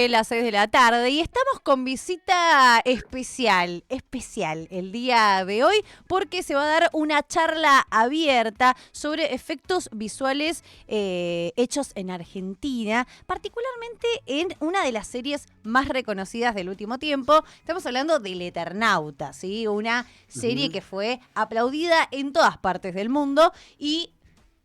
Las 6 de la tarde y estamos con visita especial el día de hoy porque se va a dar una charla abierta sobre efectos visuales hechos en Argentina, particularmente en una de las series más reconocidas del último tiempo. Estamos hablando del Eternauta, ¿sí? Una serie que fue aplaudida en todas partes del mundo y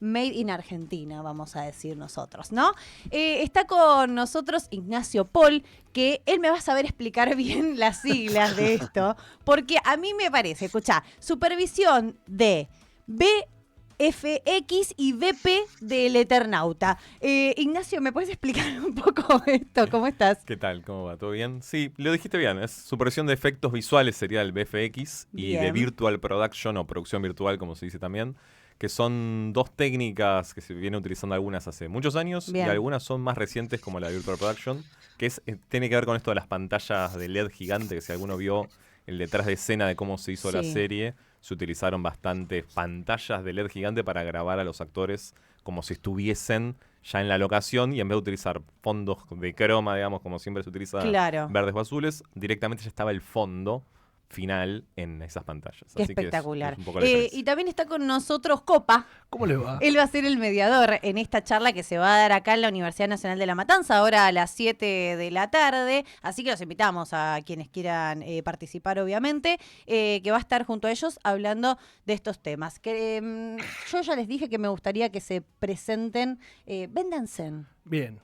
Made in Argentina, vamos a decir nosotros, ¿no? Está con nosotros Ignacio Paul, que él me va a saber explicar bien las siglas de esto, porque a mí me parece, escuchá, supervisión de VFX y VP del Eternauta. Ignacio, ¿me puedes explicar un poco esto? ¿Cómo estás? ¿Qué tal? ¿Cómo va? ¿Todo bien? Sí, lo dijiste bien. Es supervisión de efectos visuales, sería el VFX, y Bien. de Virtual Production o producción virtual, como se dice también, que son dos técnicas que se vienen utilizando algunas hace muchos años. Bien. Y algunas son más recientes, como la Virtual Production, que tiene que ver con esto de las pantallas de LED gigante, que si alguno vio el detrás de escena de cómo se hizo la Sí. serie, se utilizaron bastantes pantallas de LED gigante para grabar a los actores como si estuviesen ya en la locación, y en vez de utilizar fondos de croma, digamos, como siempre se utiliza, Claro. verdes o azules, directamente ya estaba el fondo final en esas pantallas. Qué Así espectacular. Que es un poco la diferencia. Y también está con nosotros Copa. ¿Cómo le va? Él va a ser el mediador en esta charla que se va a dar acá en la Universidad Nacional de La Matanza, ahora a las 7 de la tarde. Así que los invitamos a quienes quieran participar, obviamente, que va a estar junto a ellos hablando de estos temas. Yo ya les dije que me gustaría que se presenten. Véndanse. Bien.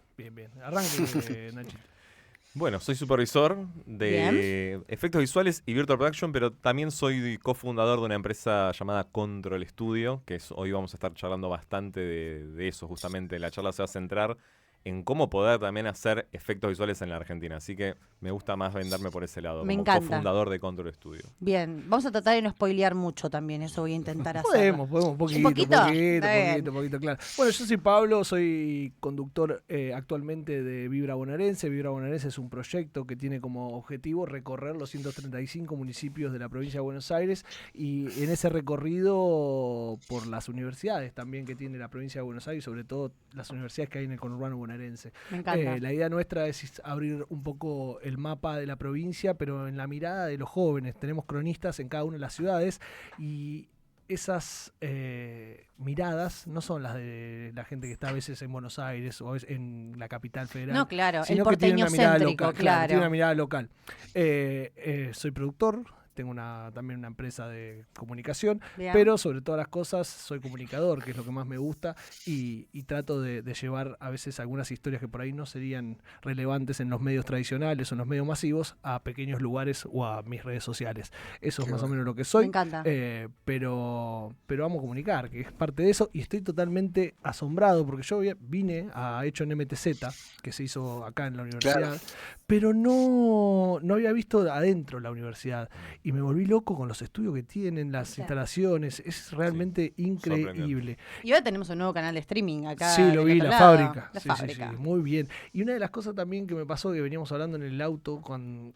Arranque, Nachito. Bueno, soy supervisor de efectos visuales y Virtual Production, pero también soy cofundador de una empresa llamada Control Studio, que hoy vamos a estar charlando bastante de eso, justamente. La charla se va a centrar en cómo poder también hacer efectos visuales en la Argentina. Así que me gusta más venderme por ese lado, Me como encanta. cofundador de Control Studio. Bien, vamos a tratar de no spoilear mucho también, eso voy a intentar hacer. Podemos, poquito, poquito? Está bien. claro. Bueno, yo soy Pablo, soy conductor actualmente de Vibra Bonaerense. Vibra Bonaerense es un proyecto que tiene como objetivo recorrer los 135 municipios de la provincia de Buenos Aires, y en ese recorrido por las universidades también que tiene la provincia de Buenos Aires, sobre todo las universidades que hay en el conurbano bonaerense. Me encanta. La idea nuestra es abrir un poco el mapa de la provincia, pero en la mirada de los jóvenes. Tenemos cronistas en cada una de las ciudades, y esas miradas no son las de la gente que está a veces en Buenos Aires o a veces en la capital federal. No, claro, sino el que tiene porteño una mirada céntrico, local, claro. tiene una mirada local. Soy productor. Tengo también una empresa de comunicación, Bien. pero sobre todas las cosas soy comunicador, que es lo que más me gusta, y trato de llevar a veces algunas historias que por ahí no serían relevantes en los medios tradicionales o en los medios masivos a pequeños lugares o a mis redes sociales. Eso es más o menos lo que soy. Me encanta. Pero amo comunicar, que es parte de eso, y estoy totalmente asombrado porque yo vine a Hecho en MTZ, que se hizo acá en la universidad, Claro. pero no había visto adentro la universidad. Y me volví loco con los estudios que tienen, las Claro. instalaciones. Es realmente increíble. Y ahora tenemos un nuevo canal de streaming acá. Sí, lo del vi, otro la lado. fábrica. La Sí, fábrica. sí, muy bien. Y una de las cosas también que me pasó, que veníamos hablando en el auto con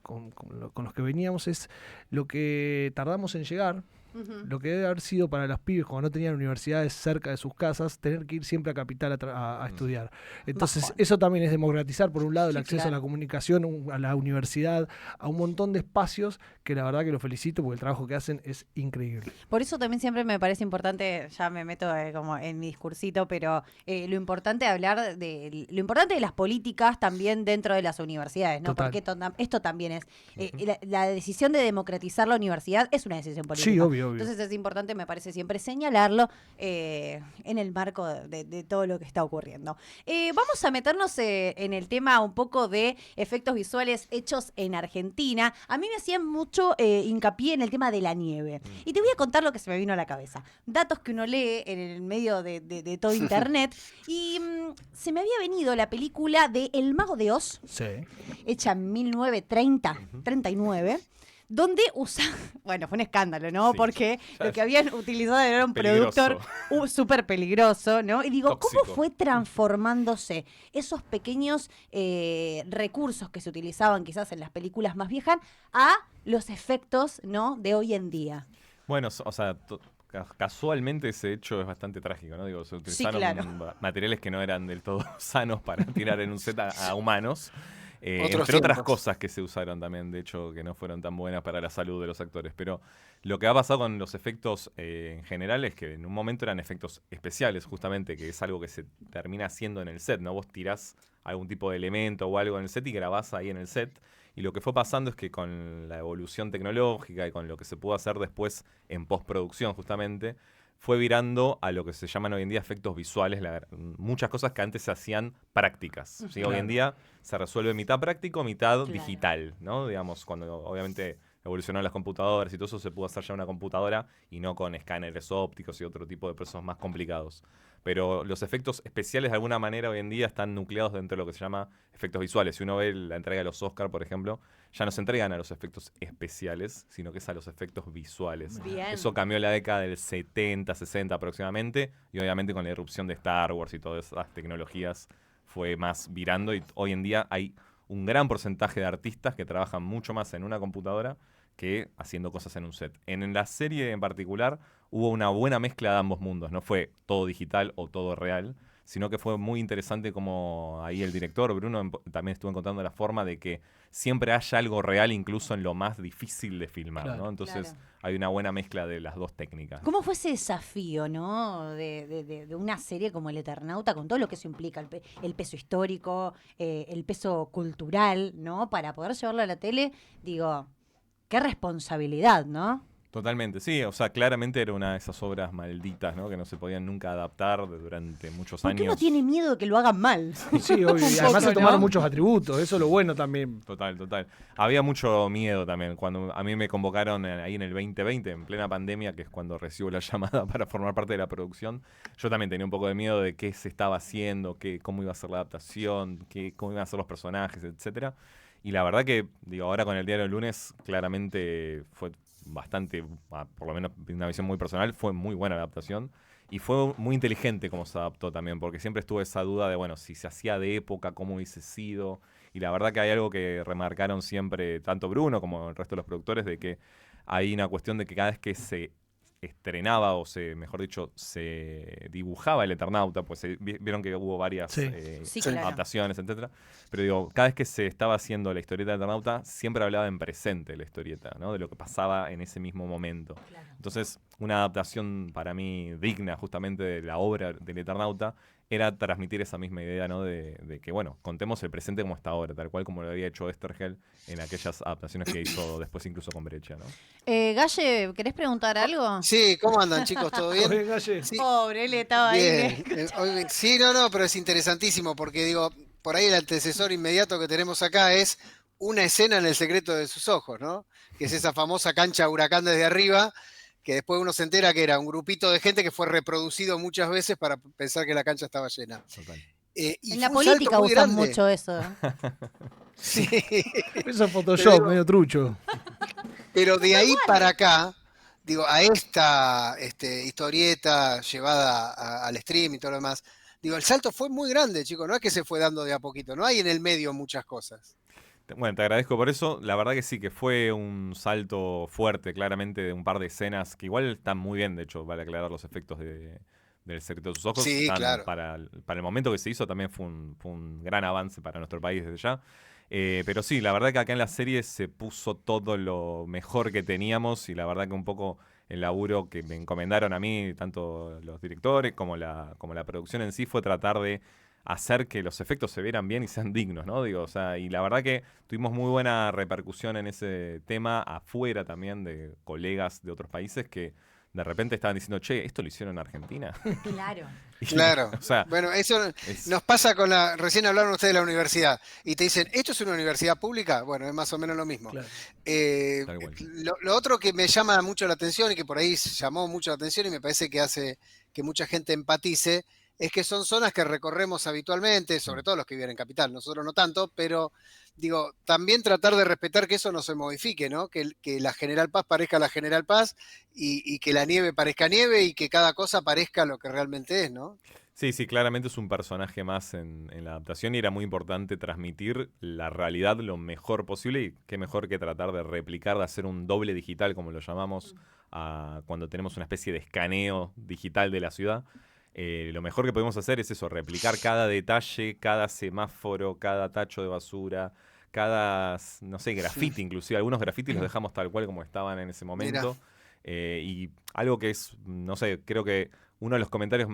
los que veníamos, es lo que tardamos en llegar. Ujú. Lo que debe haber sido para los pibes cuando no tenían universidades cerca de sus casas, tener que ir siempre a Capital a estudiar. Entonces, Bajón. eso también es democratizar, por un lado, el Sí, acceso claro. a la comunicación, a la universidad, a un montón de espacios que la verdad que los felicito porque el trabajo que hacen es increíble. Por eso también siempre me parece importante, ya me meto como en mi discursito, pero lo importante de hablar lo importante de las políticas también dentro de las universidades, ¿no? Total. Porque esto también es la decisión de democratizar la universidad es una decisión política. Sí, obvio. Entonces es importante, me parece siempre señalarlo en el marco de todo lo que está ocurriendo. Vamos a meternos en el tema un poco de efectos visuales hechos en Argentina. A mí me hacían mucho hincapié en el tema de la nieve. Y te voy a contar lo que se me vino a la cabeza. Datos que uno lee en el medio de todo internet. Y se me había venido la película de El Mago de Oz, Sí. hecha en 1939, donde bueno, fue un escándalo, ¿no? Sí. Porque lo que habían utilizado era un Peligroso. productor súper peligroso, ¿no? Y digo, ¿cómo Tóxico. fue transformándose esos pequeños recursos que se utilizaban quizás en las películas más viejas a los efectos, ¿no? De hoy en día? Bueno, o sea, casualmente ese hecho es bastante trágico, ¿no? Digo, se utilizaron claro. materiales que no eran del todo sanos para tirar en un set a humanos. Entre otras cosas que se usaron también, de hecho, que no fueron tan buenas para la salud de los actores. Pero lo que ha pasado con los efectos en general es que en un momento eran efectos especiales, justamente, que es algo que se termina haciendo en el set, ¿no? Vos tirás algún tipo de elemento o algo en el set y grabás ahí en el set. Y lo que fue pasando es que con la evolución tecnológica y con lo que se pudo hacer después en postproducción, justamente, fue virando a lo que se llaman hoy en día efectos visuales, muchas cosas que antes se hacían prácticas. ¿Sí? Claro. Hoy en día se resuelve mitad práctico, mitad Claro. digital, ¿no? Digamos, cuando obviamente evolucionaron las computadoras y todo eso, se pudo hacer ya en una computadora y no con escáneres ópticos y otro tipo de procesos más complicados. Pero los efectos especiales de alguna manera hoy en día están nucleados dentro de lo que se llama efectos visuales. Si uno ve la entrega de los Oscar, por ejemplo, ya no se entregan a los efectos especiales, sino que es a los efectos visuales. Bien. Eso cambió en la década del 70, 60 aproximadamente, y obviamente con la irrupción de Star Wars y todas esas tecnologías fue más virando, y hoy en día hay un gran porcentaje de artistas que trabajan mucho más en una computadora que haciendo cosas en un set. En la serie en particular hubo una buena mezcla de ambos mundos, no fue todo digital o todo real, sino que fue muy interesante como ahí el director, Bruno, también estuvo encontrando la forma de que siempre haya algo real incluso en lo más difícil de filmar, Claro. ¿no? Entonces Claro. hay una buena mezcla de las dos técnicas. ¿Cómo fue ese desafío, ¿no? De una serie como El Eternauta, con todo lo que eso implica, el peso histórico, el peso cultural, ¿no? Para poder llevarlo a la tele, digo, qué responsabilidad, ¿no? Totalmente, sí, o sea, claramente era una de esas obras malditas, ¿no? Que no se podían nunca adaptar durante muchos Porque años. uno tiene miedo de que lo hagan mal. Sí, obvio. Y Un además poco, se tomaron ¿no? muchos atributos, eso es lo bueno también. Total, total. Había mucho miedo también. Cuando a mí me convocaron ahí en el 2020, en plena pandemia, que es cuando recibo la llamada para formar parte de la producción, yo también tenía un poco de miedo de qué se estaba haciendo, cómo iba a ser la adaptación, cómo iban a ser los personajes, etcétera. Y la verdad que, digo, ahora con el diario del lunes, claramente fue bastante, por lo menos una visión muy personal, fue muy buena la adaptación. Y fue muy inteligente cómo se adaptó también, porque siempre estuvo esa duda de, bueno, si se hacía de época, cómo hubiese sido. Y la verdad que hay algo que remarcaron siempre tanto Bruno como el resto de los productores, de que hay una cuestión de que cada vez que se estrenaba o mejor dicho, se dibujaba el Eternauta, pues vieron que hubo varias Sí. Sí, claro. adaptaciones, etcétera. Pero digo, cada vez que se estaba haciendo la historieta del Eternauta, siempre hablaba en presente de la historieta, ¿no? De lo que pasaba en ese mismo momento. Claro. Entonces, una adaptación para mí digna justamente de la obra del Eternauta era transmitir esa misma idea, ¿no? De que, bueno, contemos el presente como está ahora, tal cual como lo había hecho Oesterheld en aquellas adaptaciones que hizo después incluso con Breccia, ¿no? Galle, ¿querés preguntar algo? Sí, ¿cómo andan, chicos? ¿Todo bien? Oye, Galle. Sí, Pobre, él estaba bien. ahí. Sí, no, pero es interesantísimo porque digo, por ahí el antecesor inmediato que tenemos acá es una escena en El secreto de sus ojos, ¿no? Que es esa famosa cancha Huracán desde arriba, que después uno se entera que era un grupito de gente que fue reproducido muchas veces para pensar que la cancha estaba llena. Total. Y En la fue un salto política muy usan grande. mucho eso. Sí. Eso es Pero Photoshop, digo- medio trucho. Pero de ahí para acá, digo, a esta historieta llevada al stream y todo lo demás, digo, el salto fue muy grande, chicos, no es que se fue dando de a poquito, no hay en el medio muchas cosas. Bueno, te agradezco por eso. La verdad que sí, que fue un salto fuerte, claramente, de un par de escenas que igual están muy bien, de hecho, vale aclarar los efectos del secreto de sus ojos. Sí, claro. Para el momento que se hizo también fue un gran avance para nuestro país desde ya. Pero sí, la verdad que acá en la serie se puso todo lo mejor que teníamos y la verdad que un poco el laburo que me encomendaron a mí, tanto los directores como la producción en sí, fue tratar de hacer que los efectos se vieran bien y sean dignos, ¿no? Digo, o sea, y la verdad que tuvimos muy buena repercusión en ese tema afuera también de colegas de otros países que de repente estaban diciendo, che, ¿esto lo hicieron en Argentina? Claro. Y, Claro. o sea, Bueno, eso es- nos pasa con recién hablaron ustedes de la universidad y te dicen, ¿esto es una universidad pública? Bueno, es más o menos lo mismo. Claro. Tal cual. Lo otro que me llama mucho la atención y que por ahí llamó mucho la atención y me parece que hace que mucha gente empatice, es que son zonas que recorremos habitualmente, sobre todo los que viven en Capital, nosotros no tanto, pero digo, también tratar de respetar que eso no se modifique, ¿no? Que la General Paz parezca la General Paz y que la nieve parezca nieve y que cada cosa parezca lo que realmente es, ¿no? Sí, sí, claramente es un personaje más en la adaptación y era muy importante transmitir la realidad lo mejor posible y qué mejor que tratar de replicar, de hacer un doble digital, como lo llamamos, cuando tenemos una especie de escaneo digital de la ciudad. lo mejor que podemos hacer es eso, replicar cada detalle, cada semáforo, cada tacho de basura, cada, no sé, grafiti inclusive. Algunos grafitis los dejamos tal cual como estaban en ese momento. Y algo que es, no sé, creo que uno de los comentarios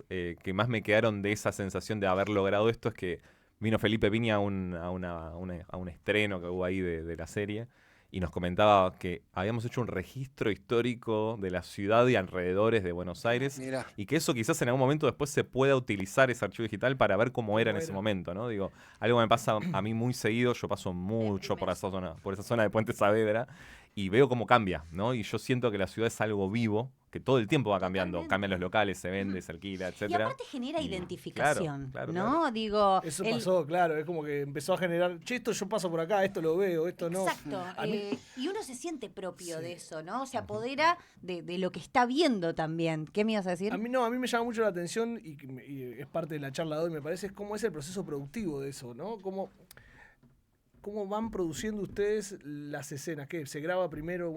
que más me quedaron de esa sensación de haber logrado esto es que vino Felipe Piña a un estreno que hubo ahí de la serie y nos comentaba que habíamos hecho un registro histórico de la ciudad y alrededores de Buenos Aires y que eso quizás en algún momento después se pueda utilizar ese archivo digital para ver cómo era en ese momento, ¿no? Digo, algo me pasa a mí muy seguido, yo paso mucho por esa zona de Puente Saavedra y veo cómo cambia, ¿no? Y yo siento que la ciudad es algo vivo, que todo el tiempo va cambiando. Totalmente. Cambian los locales, se vende, se alquila, Y etcétera. aparte genera Y- identificación, claro, ¿no? claro. Digo, Eso pasó, claro, es como que empezó a generar, che, esto yo paso por acá, esto lo veo, esto no. Exacto. A mí- Y uno se siente propio Sí. de eso, ¿no? Se apodera de lo que está viendo también. ¿Qué me ibas a decir? A mí me llama mucho la atención y es parte de la charla de hoy, me parece, es cómo es el proceso productivo de eso, ¿no? ¿Cómo van produciendo ustedes las escenas? ¿Qué? ¿Se graba primero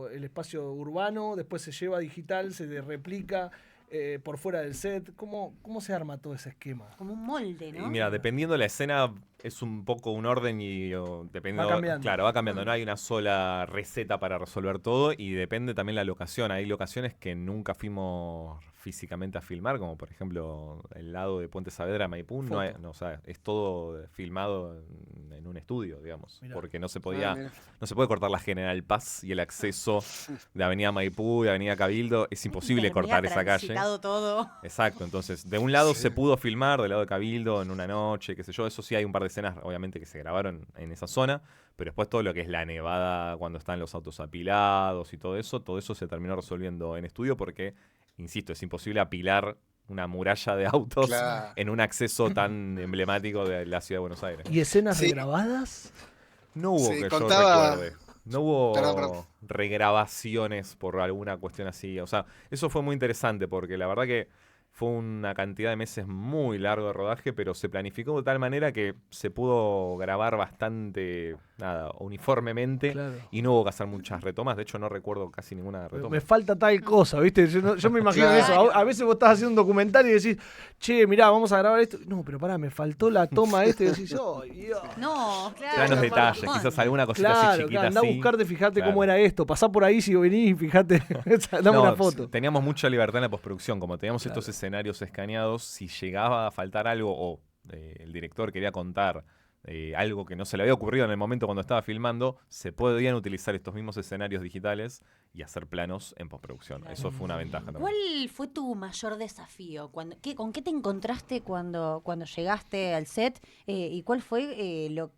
el espacio urbano, después se lleva a digital, se replica por fuera del set? ¿Cómo se arma todo ese esquema? Como un molde, ¿no? Y mira, dependiendo de la escena, es un poco un orden dependiendo. Va cambiando. Claro, va cambiando. No hay una sola receta para resolver todo y depende también la locación. Hay locaciones que nunca fuimos físicamente a filmar, como por ejemplo el lado de Puente Saavedra, Maipú. O sea, es todo filmado en un estudio, digamos. Mirá. Porque no se Mirá. puede cortar la General Paz y el acceso de Avenida Maipú y Avenida Cabildo. Es imposible cortar esa calle. Transitado todo. Exacto, entonces de un lado Sí. se pudo filmar, del lado de Cabildo en una noche, qué sé yo, eso sí hay un par de escenas obviamente que se grabaron en esa zona, pero después todo lo que es la nevada cuando están los autos apilados y todo eso se terminó resolviendo en estudio porque, insisto, es imposible apilar una muralla de autos Claro. en un acceso tan emblemático de la ciudad de Buenos Aires. ¿Y escenas Sí. regrabadas? No hubo Sí, que contaba- yo recuerde. No hubo Perdón. regrabaciones por alguna cuestión así. O sea, eso fue muy interesante porque la verdad que fue una cantidad de meses muy largo de rodaje, pero se planificó de tal manera que se pudo grabar bastante, uniformemente Claro. y no hubo que hacer muchas retomas. De hecho, no recuerdo casi ninguna retoma. Me falta tal cosa, ¿viste? Yo me imagino Claro. eso. A veces vos estás haciendo un documental y decís, che, mirá, vamos a grabar esto. No, pero pará, me faltó la toma esta y decís, oh, Dios. No, claro. Traen los detalles, Juan. quizás alguna cosita así Claro, chiquita claro, andá a así. buscarte, fijate Claro. cómo era esto. Pasá por ahí si venís y fijate, dame No, una foto. Teníamos mucha libertad en la postproducción, como teníamos Claro. estos escenarios escaneados, si llegaba a faltar algo o el director quería contar algo que no se le había ocurrido en el momento cuando estaba filmando, se podían utilizar estos mismos escenarios digitales y hacer planos en postproducción. Claro. Eso fue una ventaja también. ¿Cuál fue tu mayor desafío? ¿Con qué te encontraste cuando llegaste al set? ¿Y cuál fue lo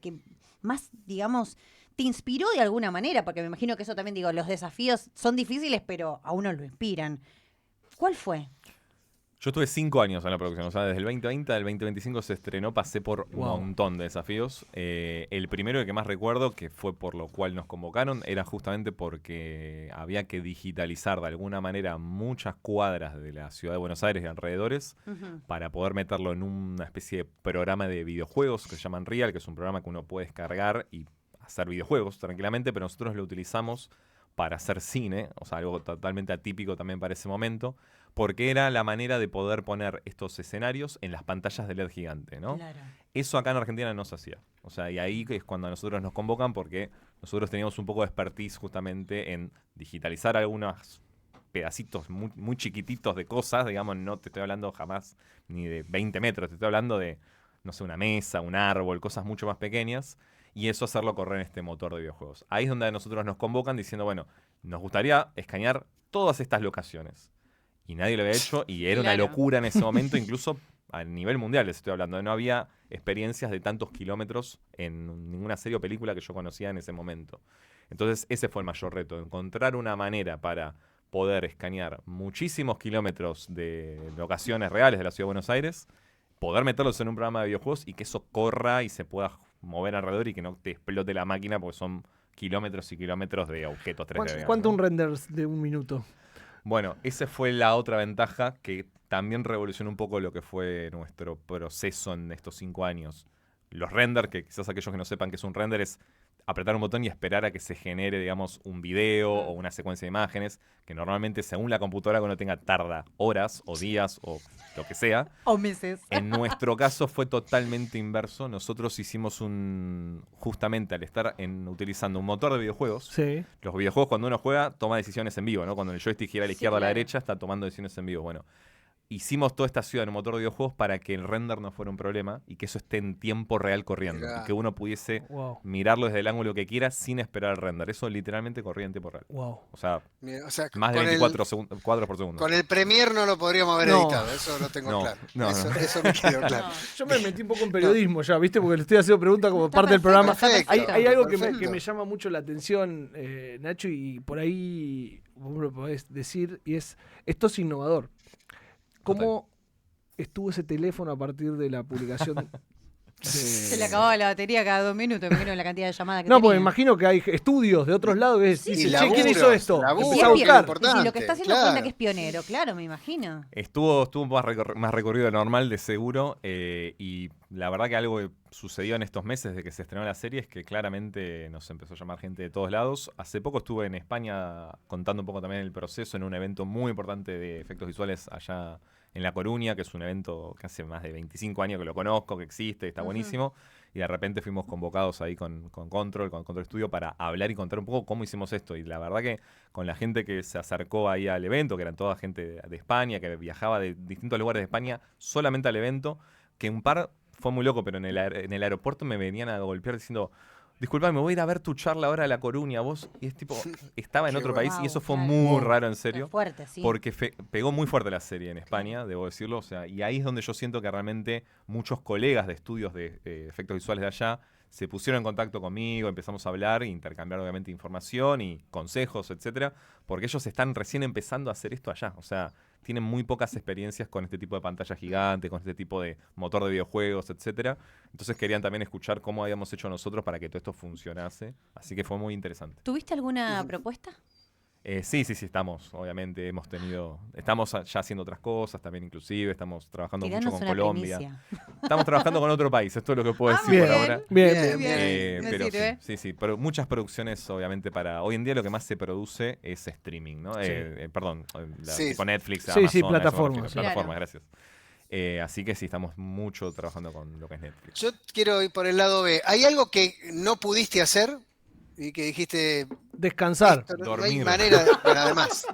que más, digamos, te inspiró de alguna manera? Porque me imagino que eso también, digo, los desafíos son difíciles, pero a uno lo inspiran. ¿Cuál fue? Yo estuve 5 años en la producción, o sea, desde el 2020 al 2025 se estrenó, pasé por un Wow. montón de desafíos. El primero y que más recuerdo, que fue por lo cual nos convocaron, era justamente porque había que digitalizar de alguna manera muchas cuadras de la ciudad de Buenos Aires y alrededores Ujú. para poder meterlo en una especie de programa de videojuegos que se llaman Real, que es un programa que uno puede descargar y hacer videojuegos tranquilamente, pero nosotros lo utilizamos para hacer cine, o sea, algo totalmente atípico también para ese momento, porque era la manera de poder poner estos escenarios en las pantallas de LED gigante, ¿no? Claro. Eso acá en Argentina no se hacía. O sea, y ahí es cuando a nosotros nos convocan porque nosotros teníamos un poco de expertise justamente en digitalizar algunos pedacitos muy, muy chiquititos de cosas, digamos, no te estoy hablando jamás ni de 20 metros, te estoy hablando de, no sé, una mesa, un árbol, cosas mucho más pequeñas, y eso hacerlo correr en este motor de videojuegos. Ahí es donde a nosotros nos convocan diciendo, bueno, nos gustaría escanear todas estas locaciones. Y nadie lo había hecho y era una Claro. locura en ese momento, incluso a nivel mundial les estoy hablando. No había experiencias de tantos kilómetros en ninguna serie o película que yo conocía en ese momento. Entonces ese fue el mayor reto, encontrar una manera para poder escanear muchísimos kilómetros de locaciones reales de la Ciudad de Buenos Aires, poder meterlos en un programa de videojuegos y que eso corra y se pueda mover alrededor y que no te explote la máquina porque son kilómetros y kilómetros de objetos 3D. digamos, ¿Cuánto ¿no? un render de un minuto? Bueno, esa fue la otra ventaja que también revolucionó un poco lo que fue nuestro proceso en estos 5 años. los renders, que quizás aquellos que no sepan qué es un render, es apretar un botón y esperar a que se genere, digamos, un video o una secuencia de imágenes, que normalmente, según la computadora que uno tenga, tarda horas o días o lo que sea. O meses. En nuestro caso fue totalmente inverso. Nosotros hicimos justamente al estar utilizando un motor de videojuegos. Sí. Los videojuegos, cuando uno juega, toma decisiones en vivo, ¿no? Cuando el joystick gira a la izquierda o a la claro. derecha, está tomando decisiones en vivo. Bueno, hicimos toda esta ciudad en un motor de videojuegos para que el render no fuera un problema y que eso esté en tiempo real corriendo. Mirá. Y que uno pudiese Wow. mirarlo desde el ángulo que quiera sin esperar el render. Eso literalmente corría en tiempo real. Wow. O sea, Mira, o sea, más de con 24 cuadros por segundo. Con el Premiere no lo podríamos haber No. editado, eso lo tengo No, claro. no, eso, no. eso me quedó claro. Yo me metí un poco en periodismo ya, ¿viste? Porque le estoy haciendo preguntas como parte del programa. Está Perfecto. Hay algo que perfecto. me llama mucho la atención, Nacho, y por ahí vos lo podés decir, y esto es innovador. ¿Cómo estuvo ese teléfono a partir de la publicación? Se le acababa la batería cada 2 minutos, me imagino la cantidad de llamadas que No, tenía. porque imagino que hay estudios de otros lados que dicen, Y che, laburos, ¿quién hizo esto? laburos, Empezá a que es lo buscar. importante. Y si lo que está haciendo claro. cuenta que es pionero, claro, me imagino. Estuvo más recorrido de normal, de seguro, y la verdad que algo que sucedió en estos meses de que se estrenó la serie es que claramente nos empezó a llamar gente de todos lados. Hace poco estuve en España contando un poco también el proceso en un evento muy importante de efectos visuales allá en La Coruña, que es un evento que hace más de 25 años que lo conozco, que existe, está buenísimo. Y de repente fuimos convocados ahí con Control Studio para hablar y contar un poco cómo hicimos esto. Y la verdad que con la gente que se acercó ahí al evento, que eran toda gente de España, que viajaba de distintos lugares de España solamente al evento, que un par fue muy loco, pero en el aeropuerto me venían a golpear diciendo, disculpame, me voy a ir a ver tu charla ahora a La Coruña, vos. Y es tipo, estaba en Qué otro bueno. país y eso fue Claro. muy raro, en Es serio. fuerte, sí. Porque pegó muy fuerte la serie en España, debo decirlo. O sea, y ahí es donde yo siento que realmente muchos colegas de estudios de efectos visuales de allá se pusieron en contacto conmigo, empezamos a hablar e intercambiar obviamente información y consejos, etcétera, porque ellos están recién empezando a hacer esto allá. O sea, tienen muy pocas experiencias con este tipo de pantalla gigante, con este tipo de motor de videojuegos, etcétera. Entonces querían también escuchar cómo habíamos hecho nosotros para que todo esto funcionase. Así que fue muy interesante. ¿Tuviste alguna propuesta? Sí, estamos, obviamente, estamos ya haciendo otras cosas también inclusive, estamos trabajando mucho Tiranos con una Colombia. primicia. Estamos trabajando con otro país, esto es lo que puedo decir bien. por ahora. Bien. Me Pero sirve. sí, pero muchas producciones, obviamente, hoy en día lo que más se produce es streaming, ¿no? Sí. Perdón, Sí. tipo Netflix, Sí, Amazon, sí, a eso me plataformas, refiero, sí. plataformas, Claro. gracias. Así que sí, estamos mucho trabajando con lo que es Netflix. Yo quiero ir por el lado B. ¿Hay algo que no pudiste hacer y que dijiste, Descansar. esto no hay Dormir. manera, bueno, además?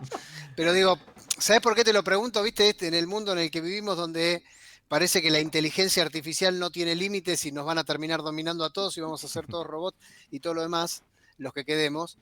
Pero digo, ¿sabes por qué te lo pregunto? ¿Viste? En el mundo en el que vivimos, donde parece que la inteligencia artificial no tiene límites y nos van a terminar dominando a todos y vamos a ser todos robots y todo lo demás, los que quedemos.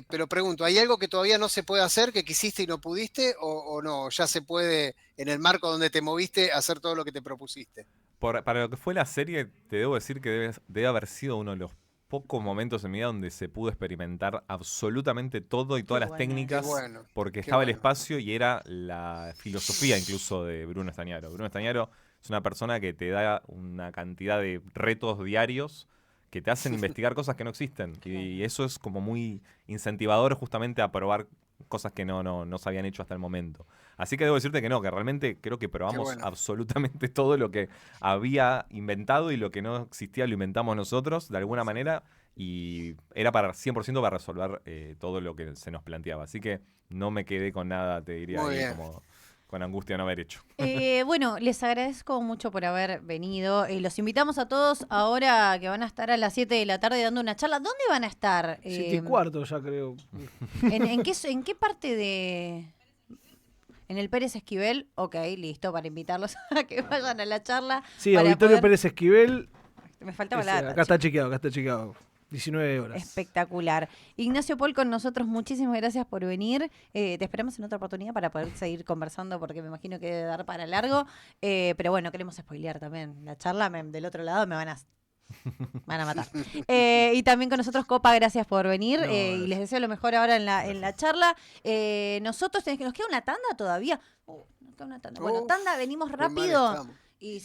Pero pregunto, ¿hay algo que todavía no se puede hacer, que quisiste y no pudiste, o no? ¿Ya se puede, en el marco donde te moviste, hacer todo lo que te propusiste? Para lo que fue la serie, te debo decir que debe haber sido uno de los pocos momentos en mi vida donde se pudo experimentar absolutamente todo y todas las bueno. técnicas, Qué bueno, porque qué estaba el bueno. espacio y era la filosofía incluso de Bruno Estañaro. Bruno Estañaro es una persona que te da una cantidad de retos diarios que te hacen investigar cosas que no existen. Y eso es como muy incentivador justamente a probar cosas que no se habían hecho hasta el momento. Así que debo decirte que no, que realmente creo que probamos bueno. absolutamente todo lo que había inventado y lo que no existía lo inventamos nosotros de alguna manera y era 100% para resolver todo lo que se nos planteaba. Así que no me quedé con nada, te diría, Muy ahí bien. como con angustia de no haber hecho. Bueno, les agradezco mucho por haber venido. Los invitamos a todos ahora que van a estar a las 7 de la tarde dando una charla. ¿Dónde van a estar? 7:15 ya creo. ¿En qué parte de...? En el Pérez Esquivel, ok, listo, para invitarlos a que vayan a la charla. Sí, para Auditorio poder- Pérez Esquivel. Me faltaba Ese, la data. acá está chequeado. 19 horas. Espectacular. Ignacio Paul con nosotros, muchísimas gracias por venir. Te esperamos en otra oportunidad para poder seguir conversando porque me imagino que debe dar para largo. Pero bueno, queremos spoilear también la charla. Del otro lado me van a matar. Y también con nosotros, Copa, gracias por venir. No, Y les deseo lo mejor ahora en la charla. Nosotros, nos queda una tanda todavía. Nos queda una tanda. Bueno, Uf, tanda, venimos Qué mal rápido estamos. y seguimos.